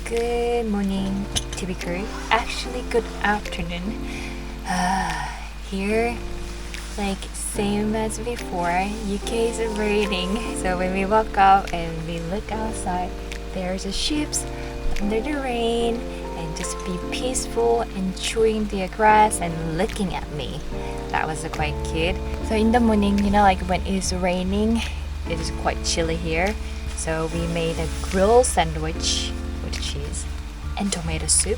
Good morning, to be correct. Actually, good afternoon. Here, like same as before, UK is raining. So when we walk out and we look outside, there's a ships under the rain and just be peaceful, enjoying the grass and looking at me. That was quite cute. So in the morning, like when it's raining, it is quite chilly here. So we made a grilled sandwich with cheese and tomato soup,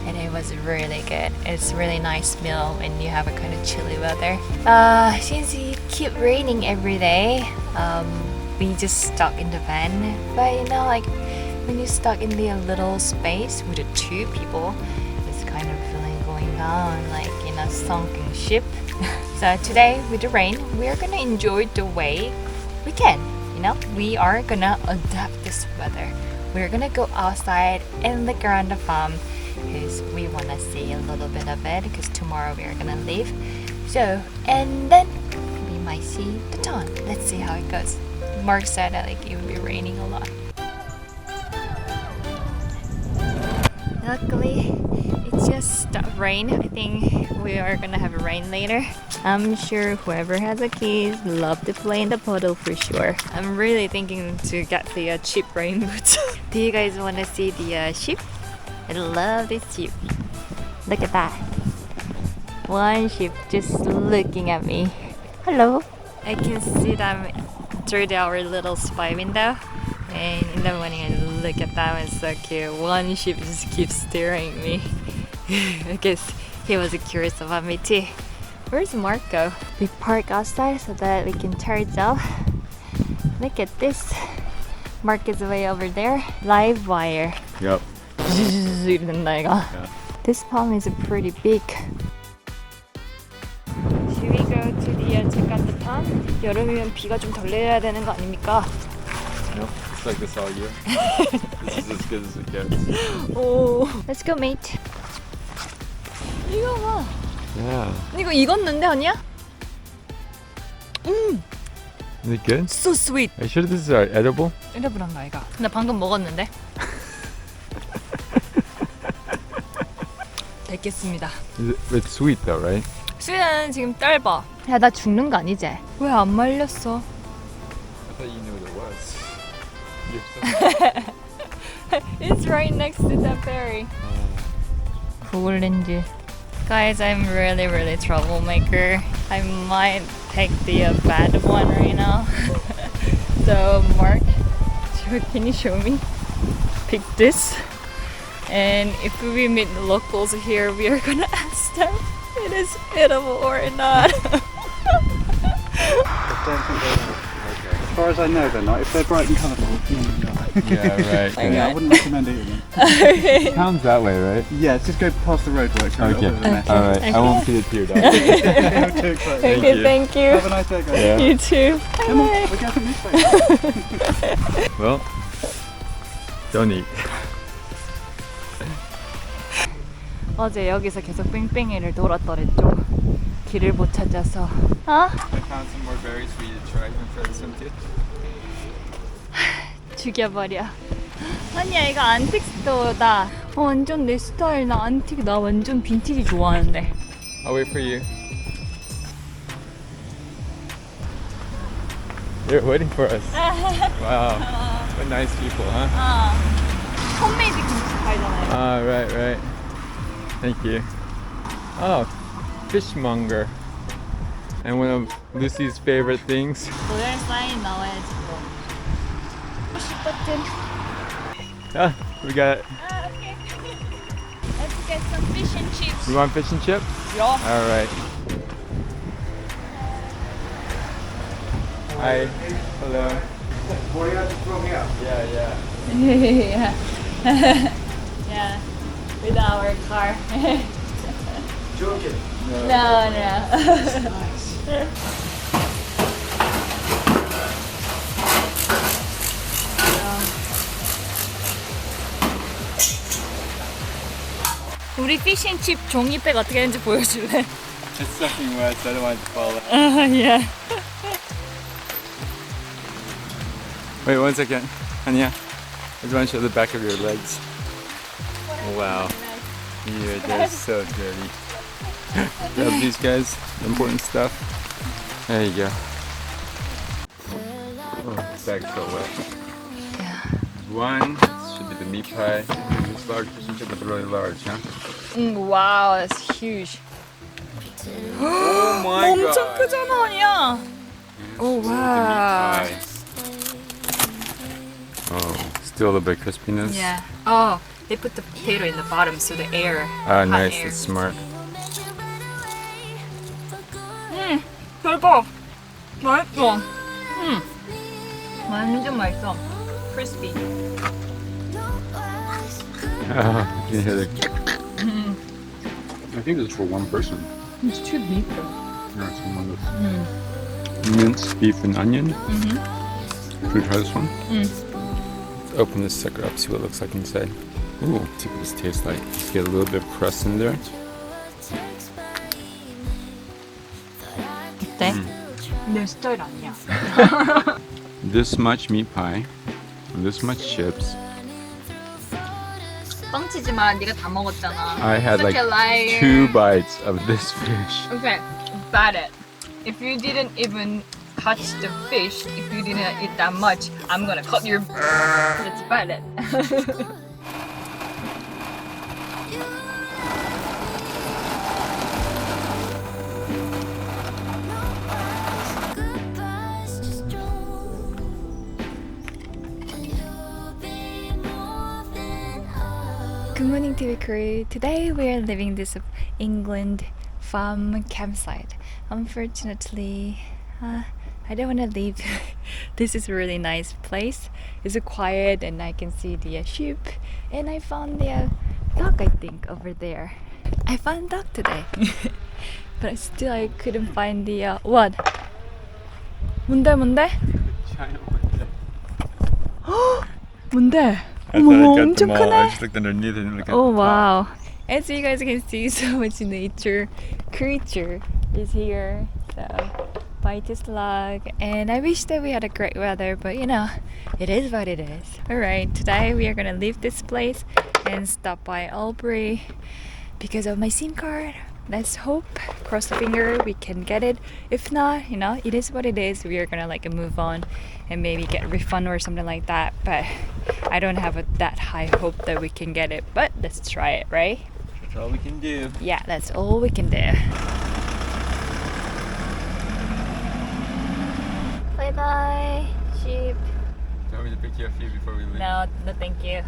and it was really good. It's a really nice meal when you have a kind of chilly weather. Since it keep raining every day, we just stuck in the van. But like when you're stuck in the little space with the two people, it's kind of feeling going on like in a sunken ship. So today with the rain, we are gonna enjoy the way we can. We are gonna adapt this weather. We're gonna go outside and look around the farm because we wanna see a little bit of it because tomorrow we are gonna leave. So, and then we might see the town. Let's see how it goes. Mark said that it will be raining a lot. Luckily, it just stopped rain. I think we are gonna have rain later. I'm sure whoever has a keys love to play in the puddle for sure. I'm really thinking to get the cheap rain boots. Do you guys want to see the sheep? I love this sheep. Look at that. One sheep just looking at me. Hello. I can see them through our little spy window. And in the morning, I look at them, it's so cute. One sheep just keeps staring at me. I guess he was curious about me too. Where's Marco? We park outside so that we can turn it off. Look at this. Mark is way over there. Live wire. Yep. Yeah. This palm is pretty big. Should we go to the check out the palm? 여름이면 비가 좀 덜 내려야 되는 거 아닙니까? Nope. It's like this all year. This is as good as it gets. Oh, let's go, mate. 이거 봐. Yeah. 이거 익었는데 아니야? Is it good? So sweet. Are you sure this is edible? 에러블한가 이거. 나 방금 먹었는데. 됐겠습니다. It's sweet though, right? 수연은 지금 짧아. 야, 나 죽는 거 아니지? 왜 안 말렸어? I thought you knew what it was. It's right next to the ferry. Google 렌즈. Guys, I'm really troublemaker. I might take the bad one right now. So Mark, can you show me? Pick this. And if we meet the locals here, we are gonna ask them if it is edible or not. As far as I know, they're not. If they're bright and colourful, Yeah, right. yeah, I wouldn't recommend eating them. Town's that way, right? Yeah, just go past the roadworks. Okay. Alright. Okay. I won't see the tear dog. Okay, thank you. Have a nice day, guys. Yeah. You too. Come on, Bye. we're getting this way. Well, don't eat. 어제 여기서 계속 뺑뺑이를 돌았더랬죠. 길을 못 찾아서. 어? I found some more berries for you to try for the swimsuit. 죽여버려. 아니야, 이거 안틱 스토어다. 완전 내 스타일. 나 안틱, 나 완전 빈티지 좋아하는데. I'll wait for you. They're waiting for us. Wow. What nice people, huh? 홈메이드 김치 팔잖아요. Ah, right. Thank you. Oh, fishmonger. And one of Lucy's favorite things. 로얄 사인 나와야지 뭐. 푸시 버튼. Ah, we got. Okay. Let's get some fish and chips. You want fish and chips? Yeah. All right. Hi. Hello. Yeah. Yeah. With our car. Joking. No. 우리 피쉬앤칩 종이백 어떻게 되는지 보여줄래? It's something wet, so I don't want it to fall out. Yeah. Wait 1 second. Anya, I just want to show the back of your legs. Wow. They're so dirty. Grab these guys, important stuff. There you go. Oh, bag's so wet. Yeah. One should be the meat pie. This large, this one should be really large, huh? Wow, that's huge. Oh my 엄청 god! 크잖아, 야. Oh, The wow. meat pie. Oh, still a little bit of crispiness. Yeah. Oh, they put the potato in the bottom so the air. Ah, hot nice. air. That's smart. 대박. 맛있어. 완전 맛있어. Crispy. Oh, you can hear the. I think it's for one person. It's too big though. Yeah, it's one minced beef and onion. Should we try this one? Let's open this sucker up, see what it looks like inside. Ooh, see what this tastes like. Just get a little bit of crust in there. 어때? 내 스타일 아니야. This much meat pie, this much chips. 뻥치지 마, 네가 다 먹었잖아. I had Such like a liar. 2 bites of this fish. Okay, bad it. If you didn't even touch the fish, if you didn't eat that much, I'm gonna cut your. That's bad it. Good morning, TV crew. Today we are leaving this England farm campsite. Unfortunately, I don't want to leave. This is a really nice place. It's quiet and I can see the sheep. And I found the dog, I think, over there. I found dog today. But still I couldn't find the what? 뭔데? 뭔데? 어머, 엄청 크네. just looked underneath and looked at Oh the top. wow. As you guys can see, so much nature creature is here. So by just luck. And I wish that we had a great weather, but you know, it is what it is. Alright, today we are gonna leave this place and stop by Albury because of my SIM card. Let's hope, cross the finger, we can get it. If not, you know, it is what it is. We are gonna like move on and maybe get a refund or something like that. But I don't have that high hope that we can get it. But let's try it, right? That's all we can do. Yeah, that's all we can do. Bye bye, sheep. Do you want me to pick you a few before we leave? No, no, thank you.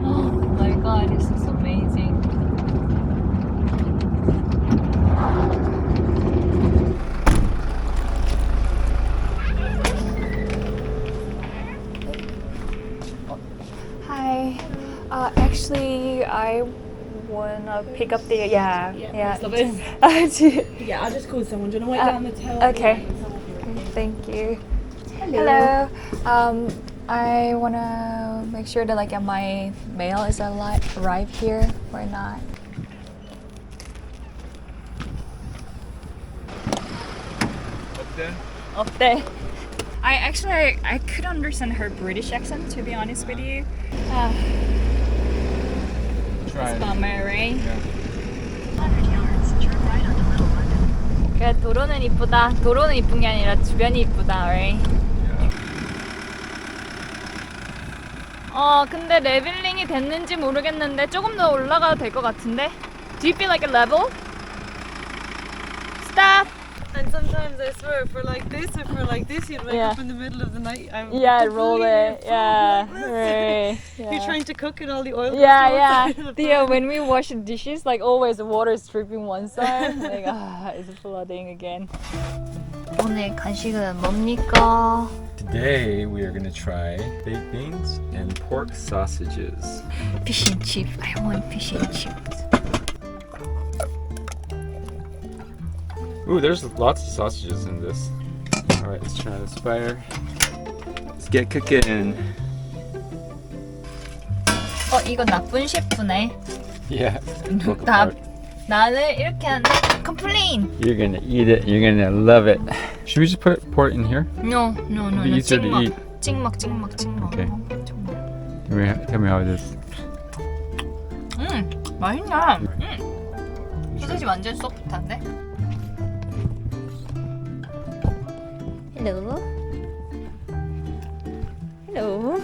Oh my god, this is amazing. Hi. Actually, I wanna pick up the yeah. Yeah, I just called someone. Do you want to wait down the tail? Okay. Thank you. Hello. I wanna make sure that like my mail is arrived here or not. Up there? Up there. I could understand her British accent, to be honest with you. Try it. Bummer, right? Yeah. 그래, 도로는 이쁘다. 도로는 이쁜 게 아니라 주변이 이쁘다, right? 근데 레벨링이 됐는지 모르겠는데 조금 더 올라가도 될 것 같은데? Do you feel like a level? Stop! And sometimes I swear, for like this or for like this, you'd wake Yeah. up in the middle of the night. Yeah, roll it. Yeah, Like this. right. You're Yeah. trying to cook and all the oil. Yeah. goes outside. Yeah, when we wash the dishes, like always the water is dripping one side. Like, it's flooding again. 오늘 간식은 뭡니까? Today we are gonna try baked beans and pork sausages. Fish and chips. I want fish and chips. Ooh, there's lots of sausages in this. All right, let's try this fire. Let's get cooking. 이건 나쁜 셰프네. Yeah. Broke 나, apart. 나는 이렇게 하는데 complain. You're gonna eat it. You're gonna love it. Should we just pour it in here? No. It'd be easier to eat. 찍먹. Okay. Tell me how it is. 맛있나? 소세지 완전 소프트한데? Hello. Hello.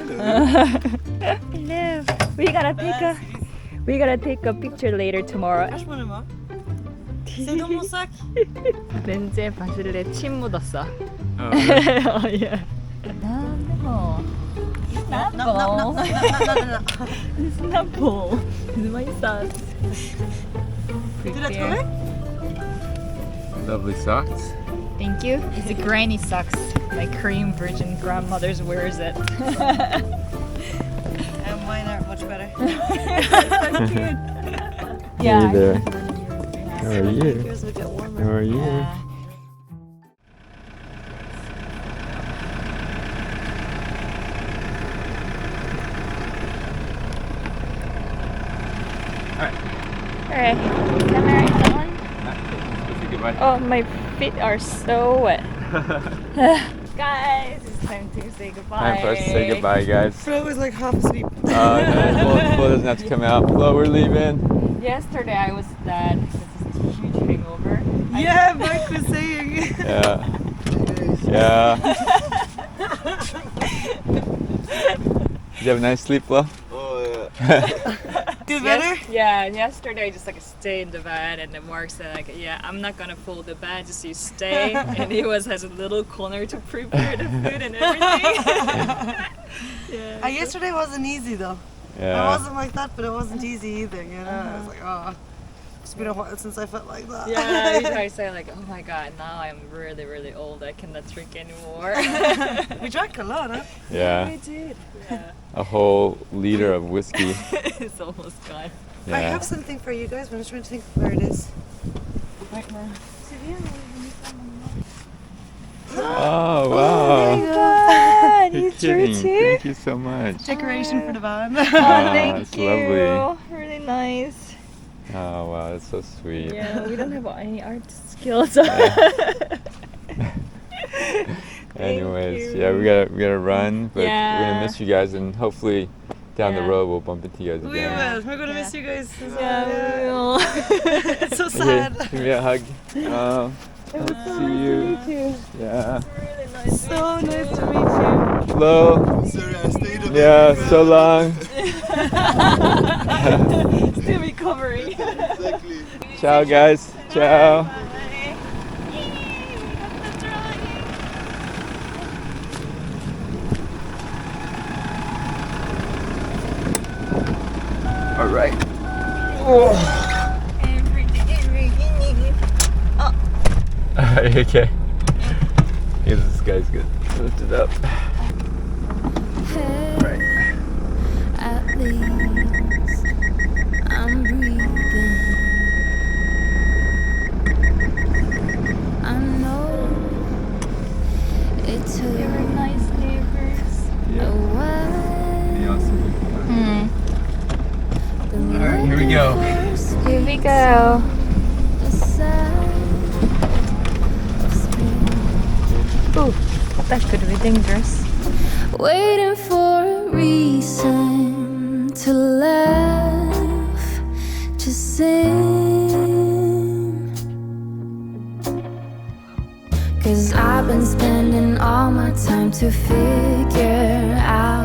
Hello. We gotta take a picture later tomorrow. C'est dans mon sac. 렌즈에 바질에 침 묻었어. Oh, yeah. No. It's not No. It's not ball. It's my sauce. Tu l'as trouvé? lovely socks. Thank you. It's a granny socks. My Korean virgin grandmother's wears it. And mine are much better. Yeah. Hey there. How are you? Yours will get warmer. How are you? Yeah. Alright, camera on. Say goodbye. Oh, my feet are so wet. Guys, it's time to say goodbye. Time for us to say goodbye, guys. Flo was like half asleep. No, Flo doesn't have to come out. Flo, we're leaving. Yesterday I was dead because it's a huge hangover. Yeah, Mike was saying. Yeah. Yeah. Did you have a nice sleep, Flo? Feel better? Yeah, yesterday I just like stay in the bed and then Mark said like, yeah, I'm not gonna fold the bed, just you stay. And he has a little corner to prepare the food and everything. Yeah. Yesterday wasn't easy though. I Yeah. wasn't like that, but it wasn't easy either, you know? I was like, oh, it's been a while since I felt like that. Yeah, we try to say like, oh my god, now I'm really, really old. I cannot drink anymore. We drank a lot, huh? Yeah. We did. Yeah. A whole liter of whiskey. It's almost gone. Yeah. I have something for you guys, but I'm just trying to think of where it is. Right now. Oh, wow. God, You're you drew kidding. too? Thank you so much. Decoration for the van. Oh, thank it's you. lovely. Really nice. Oh, wow, that's so sweet. Yeah, we don't have any art skills. Anyways, you. yeah, we gotta run, but we're Yeah. gonna miss you guys, and hopefully down the Yeah. road we'll bump into you guys We again. will. We're gonna miss you guys. Yeah, we will. It's so Okay, sad. give me a hug. Let's see you. Yeah. Really nice. So nice to meet you. Hello. Sorry, I stayed a bit. Yeah, so long. Still recovering. Exactly. Ciao, guys. Ciao. All right. Are you okay? Yeah, this guy's good. Lift it up. Right. At least I'm breathing. I know it took Nice neighbors. a while. All right, here we go. Here we go. The side of spring. Ooh, that could be dangerous. Waiting for a reason to laugh, to sing. 'Cause I've been spending all my time to figure out